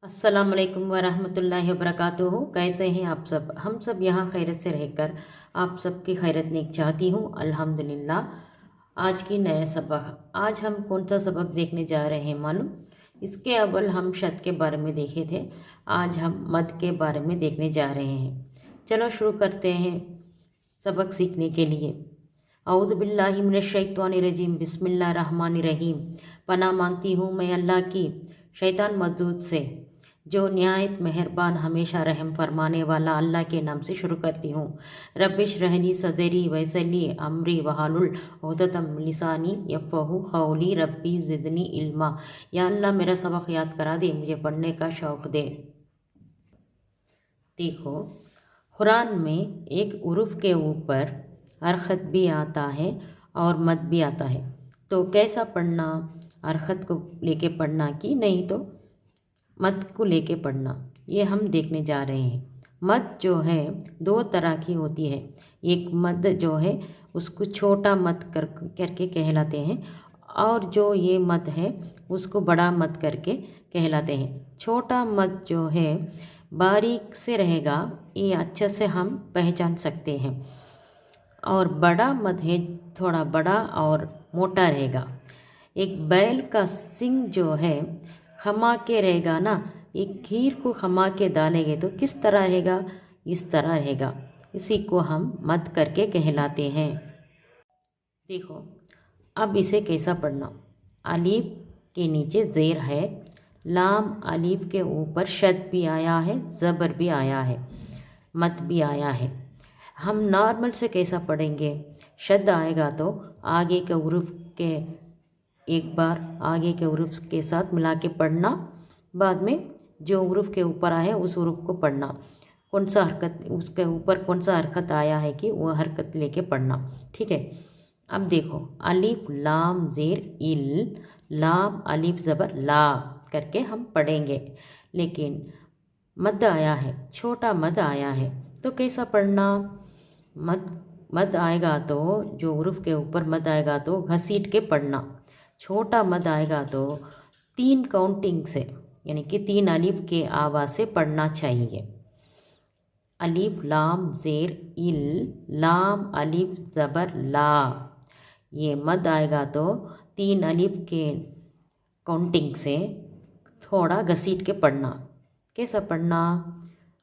अस्सलाम वालेकुम वरहमतुल्लाहि वबरकातुहू। कैसे हैं आप सब? हम सब यहाँ खैरत से रहकर आप सबकी खैरत नेक चाहती हूँ अल्हम्दुलिल्लाह। आज की नया सबक, आज हम कौन सा सबक देखने जा रहे हैं मालूम? इसके अव्वल हम शत के बारे में देखे थे, आज हम मद के बारे में देखने जा रहे हैं। चलो शुरू करते हैं सबक सीखने के लिए। औज़ु बिल्लाहि मिनश शैतानिर रजीम, बिस्मिल्लाहिर रहमानिर रहीम। पनाह मांगती हूँ मैं अल्लाह की शैतान मर्दूद से, जो निहायत मेहरबान हमेशा रहम फरमाने वाला। अल्लाह के नाम से शुरू करती हूँ। रब्बिश रहनी सदरी वैसली अमरी वहालुल उक़दतम लिसानी यफ़क़हू क़ौली रब्बी ज़िदनी इल्मा। या अल्लाह मेरा सबक याद करा दे, मुझे पढ़ने का शौक़ दे। देखो, कुरान में एक उरूफ के ऊपर हरकत भी आता है और मद भी आता है। तो कैसा पढ़ना, हरकत को लेके पढ़ना कि नहीं तो मद को लेके पढ़ना, ये हम देखने जा रहे हैं। मद जो है दो तरह की होती है। एक मद जो है उसको छोटा मद करके कहलाते हैं, और जो ये मद है उसको बड़ा मद करके कहलाते हैं। छोटा मद जो है बारीक से रहेगा, ये अच्छे से हम पहचान सकते हैं, और बड़ा मद है थोड़ा बड़ा और मोटा रहेगा। एक बैल का सिंग जो है खमा के रहेगा ना, एक खीर को खमा के डालेंगे तो किस तरह रहेगा? इस तरह रहेगा। इसी को हम मद करके कहलाते हैं। देखो, अब इसे कैसा पढ़ना। अलीफ के नीचे ज़ेर है, लाम अलीफ के ऊपर शद भी आया है, ज़बर भी आया है, मद भी आया है। हम नॉर्मल से कैसा पढ़ेंगे? शद आएगा तो आगे के उरूफ के एक बार आगे के उरूफ के साथ मिला के पढ़ना, बाद में जो उरूफ के ऊपर आया है उस उरूफ को पढ़ना। कौन सा हरकत उसके ऊपर कौन सा हरकत आया है कि वह हरकत लेके पढ़ना, ठीक है। अब देखो, अलिफ लाम ज़ेर इल, लाम अलिफ ज़बर ला करके हम पढ़ेंगे। लेकिन मद आया है, छोटा मद आया है, तो कैसा पढ़ना? मद आएगा तो जो उरूफ के ऊपर मद आएगा तो घसीट के पढ़ना। छोटा मद आएगा तो 3 काउंटिंग से, यानी कि 3 अलिफ के आवाज़ से पढ़ना चाहिए। अलिफ लाम ज़ेर इल, लाम अलिफ ज़बर ला। ये मद आएगा तो 3 अलिफ के काउंटिंग से थोड़ा घसीट के पढ़ना। कैसा पढ़ना?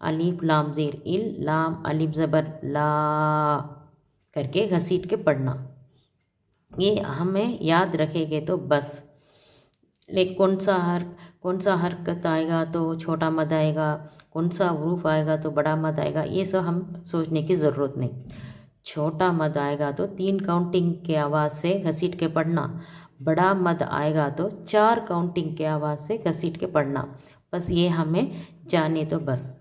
अलिफ लाम ज़ेर इल, लाम अलिफ ज़बर ला करके घसीट के पढ़ना। ये हमें याद रखेंगे तो बस। लेकिन कौन सा हरकत आएगा तो छोटा मद आएगा, कौन सा उरूफ आएगा तो बड़ा मद आएगा, ये सब हम सोचने की ज़रूरत नहीं। छोटा मद आएगा तो 3 काउंटिंग के आवाज़ से घसीट के पढ़ना, बड़ा मद आएगा तो 4 काउंटिंग के आवाज़ से घसीट के पढ़ना। बस ये हमें जाने तो बस।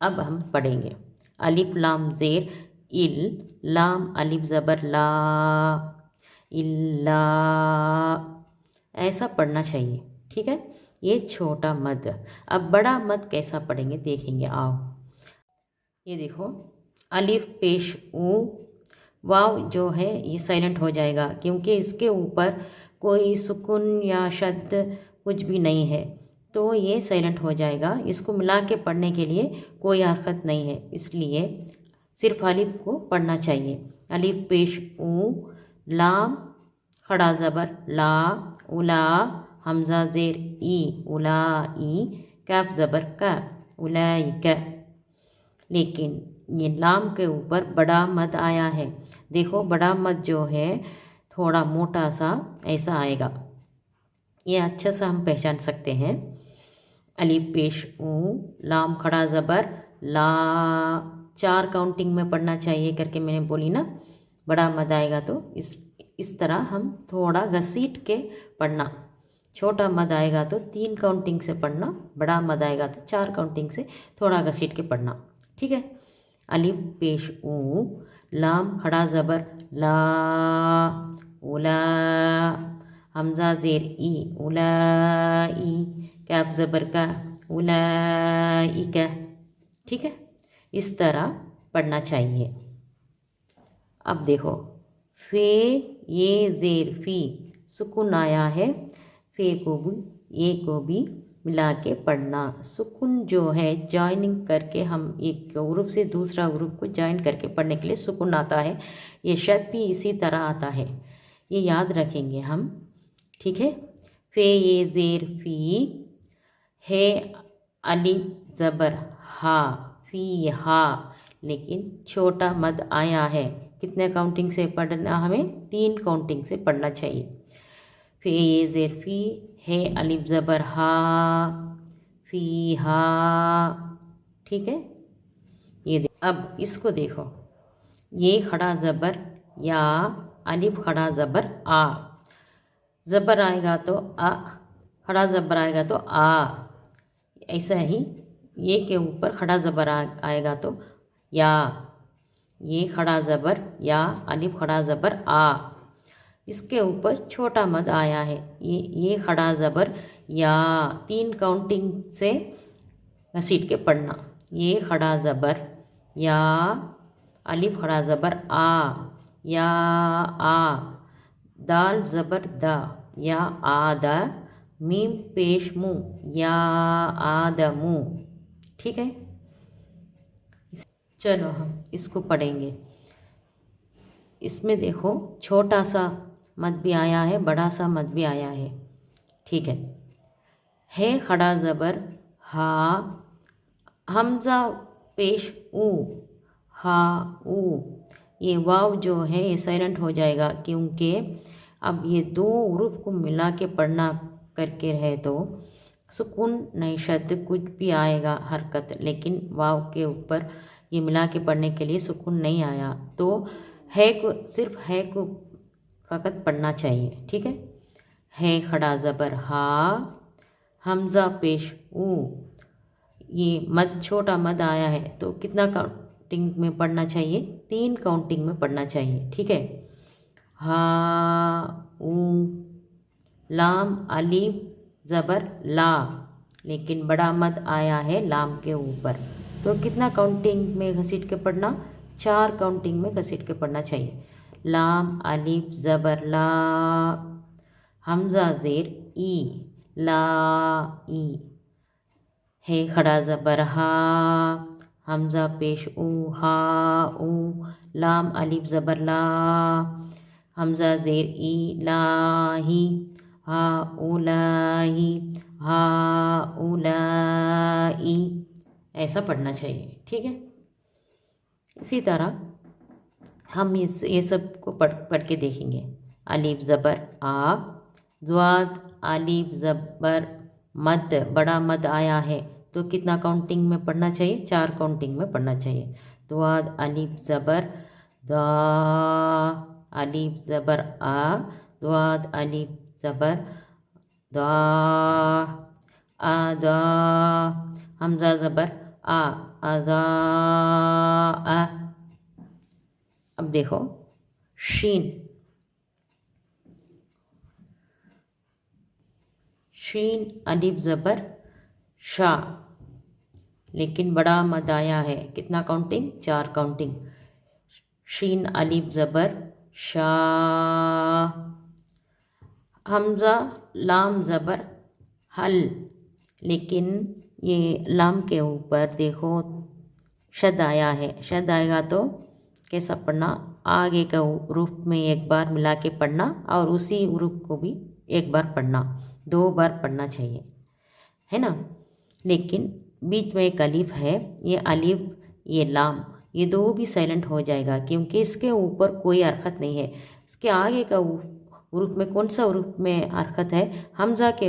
अब हम पढ़ेंगे। अलिफ लाम ज़ेर इल, लाम अलिफ ज़बर ला, इल्ला, ऐसा पढ़ना चाहिए, ठीक है। ये छोटा मद। अब बड़ा मद कैसा पढ़ेंगे देखेंगे, आओ। ये देखो, अलिफ पेश ऊ, वाव जो है ये साइलेंट हो जाएगा, क्योंकि इसके ऊपर कोई सुकून या शद कुछ भी नहीं है, तो ये साइलेंट हो जाएगा। इसको मिला के पढ़ने के लिए कोई हरकत नहीं है, इसलिए सिर्फ अलिफ को पढ़ना चाहिए। अलिफ पेश ऊ, लाम खड़ा ज़बर ला, उला, हमज़ा ज़ेर ई, उला ई, कैफ ज़बर का, उलाइका। लेकिन ये लाम के ऊपर बड़ा मद आया है। देखो, बड़ा मद जो है थोड़ा मोटा सा ऐसा आएगा, ये अच्छे से हम पहचान सकते हैं। अलिफ पेश ऊ, लाम खड़ा ज़बर ला, 4 काउंटिंग में पढ़ना चाहिए करके मैंने बोली ना। बड़ा मद आएगा तो इस तरह हम थोड़ा घसीट के पढ़ना। छोटा मद आएगा तो 3 काउंटिंग से पढ़ना, बड़ा मद आएगा तो 4 काउंटिंग से थोड़ा घसीट के पढ़ना, ठीक है। अलिफ पेश ऊ, लाम खड़ा ज़बर ला, उला, हमज़ा ज़ेर ई, उलाई, कैफ ज़बर का, उलाइका, ठीक है। इस तरह पढ़ना चाहिए। अब देखो, फे ये ज़ेर फी, सुकून आया है, फे को भी ये को भी मिला के पढ़ना। सुकून जो है जॉइनिंग करके हम एक ग्रुप से दूसरा ग्रुप को ज्वाइन करके पढ़ने के लिए सुकून आता है। ये शब्द भी इसी तरह आता है, ये याद रखेंगे हम, ठीक है। फे ये ज़ेर फी, है अलिफ ज़बर हा, फी हा, लेकिन छोटा मद आया है। कितने काउंटिंग से पढ़ना हमें? 3 काउंटिंग से पढ़ना चाहिए। फे ये ज़ेर फी, है अलिफ ज़बर हा, फी हा, ठीक है। अब इसको देखो, ये खड़ा ज़बर या, अलिफ खड़ा ज़बर आ, ज़बर आएगा तो आ, खड़ा ज़बर आएगा तो आ, ऐसा ही ये के ऊपर खड़ा ज़बर आएगा तो या, ये खड़ा ज़बर या, अलिफ खड़ा ज़बर आ, इसके ऊपर छोटा मद आया है, ये खड़ा ज़बर या। 3 काउंटिंग से घसीट के पढ़ना। ये खड़ा ज़बर या, अलिफ खड़ा ज़बर आ, या आ, दाल ज़बर दा, या आदा, मीम पेश मुँह, या आदमू, ठीक है। चलो हम इसको पढ़ेंगे। इसमें देखो छोटा सा मद भी आया है, बड़ा सा मद भी आया है, ठीक है खड़ा ज़बर हा, हमज़ा पेश ऊ, हा ऊ, ये वाव जो है ये साइलेंट हो जाएगा, क्योंकि अब ये 2 हरूफ को मिला के पढ़ना करके रहे तो सुकून नहीं, शब्द कुछ भी आएगा हरकत, लेकिन वाव के ऊपर ये मिला के पढ़ने के लिए सुकून नहीं आया, तो है को, सिर्फ है को फ़कत पढ़ना चाहिए, ठीक है खड़ा ज़बर हा, हमज़ा पेश ऊ, ये मद छोटा मद आया है तो कितना काउंटिंग में पढ़ना चाहिए? 3 काउंटिंग में पढ़ना चाहिए, ठीक है। हा ऊ, लाम अलीफ ज़बर ला, लेकिन बड़ा मद आया है लाम के ऊपर, तो कितना काउंटिंग में घसीट के पढ़ना? 4 काउंटिंग में घसीट के पढ़ना चाहिए। लाम अलीफ ज़बर ला, हमज़ा ज़ेर ई, ला ई, है खड़ा ज़बर हा, हमज़ा पेश ऊ, हा ऊ, लाम अलिफ ज़बर ला, हमज़ा ज़ेर ई, लाही, हा उलाही, हा उलाई, ऐसा पढ़ना चाहिए, ठीक है। इसी तरह हम ये सब को पढ़ के देखेंगे। अलिफ ज़बर आ, ज़्वाद अलिफ ज़बर मद, बड़ा मद आया है तो कितना काउंटिंग में पढ़ना चाहिए? 4 काउंटिंग में पढ़ना चाहिए। ज़्वाद अलिफ ज़बर दा, अलिफ ज़बर आ, ज़्वाद अलिफ ज़बर दा, आदा, हमज़ा ज़बर आ, आदा आ। अब देखो शीन, शीन अलिफ ज़बर शा, लेकिन बड़ा मद आया है, कितना काउंटिंग? 4 काउंटिंग। शीन अलिफ ज़बर शा, हमज़ा लाम ज़बर हल, लेकिन ये लाम के ऊपर देखो शद आया है, शद आएगा तो कैसा पढ़ना? आगे का रूप में एक बार मिला के पढ़ना और उसी रूप को भी एक बार पढ़ना, 2 बार पढ़ना चाहिए, है ना। लेकिन बीच में एक अलिफ है, ये अलिफ ये लाम, ये 2 भी साइलेंट हो जाएगा, क्योंकि इसके ऊपर कोई हरकत नहीं है। इसके आगे का रूप में कौन सा रूप में हरकत है? हमज़ा के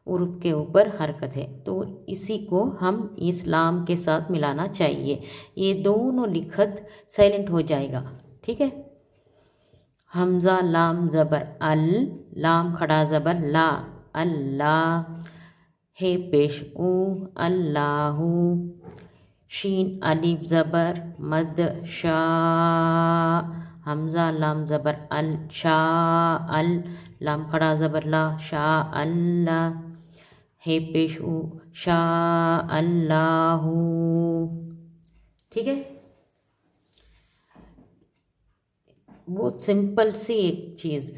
रूप के ऊपर हरकत है, तो इसी को हम इस लाम के साथ मिलाना चाहिए, ये दोनों लिखत साइलेंट हो जाएगा, ठीक है। हमज़ा लाम ज़बर अल, लाम खड़ा ज़बर ला, अल्लाह, है पेश ऊ, अल्लाहू, शीन अलिफ ज़बर मद शा, हमज़ा लाम ज़बर अल, शा अल, लाम खड़ा ज़बर ला, शा अल्लाह, है पेश ऊ, शा अल्लाहू, ठीक है। बहुत सिंपल सी एक चीज़,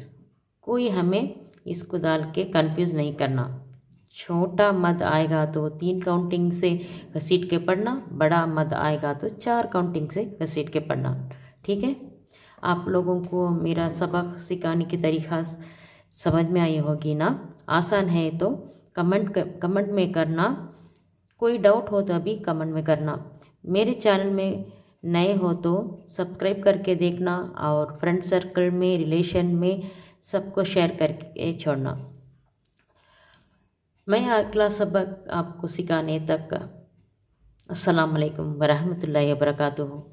कोई हमें इसको डाल के कंफ्यूज नहीं करना, छोटा मद आएगा तो 3 काउंटिंग से घसीट के पढ़ना, बड़ा मद आएगा तो 4 काउंटिंग से घसीट के पढ़ना। ठीक है, आप लोगों को मेरा सबक सिखाने की तरीक़ा समझ में आई होगी ना। आसान है तो कमेंट में करना, कोई डाउट हो तो अभी कमेंट में करना। मेरे चैनल में नए हो तो सब्सक्राइब करके देखना और फ्रेंड सर्कल में, रिलेशन में सबको शेयर करके छोड़ना। मैं अगला सबक आपको सिखाने तक अस्सलाम वालेकुम वरहमतुल्लाहि वबरकातुहू।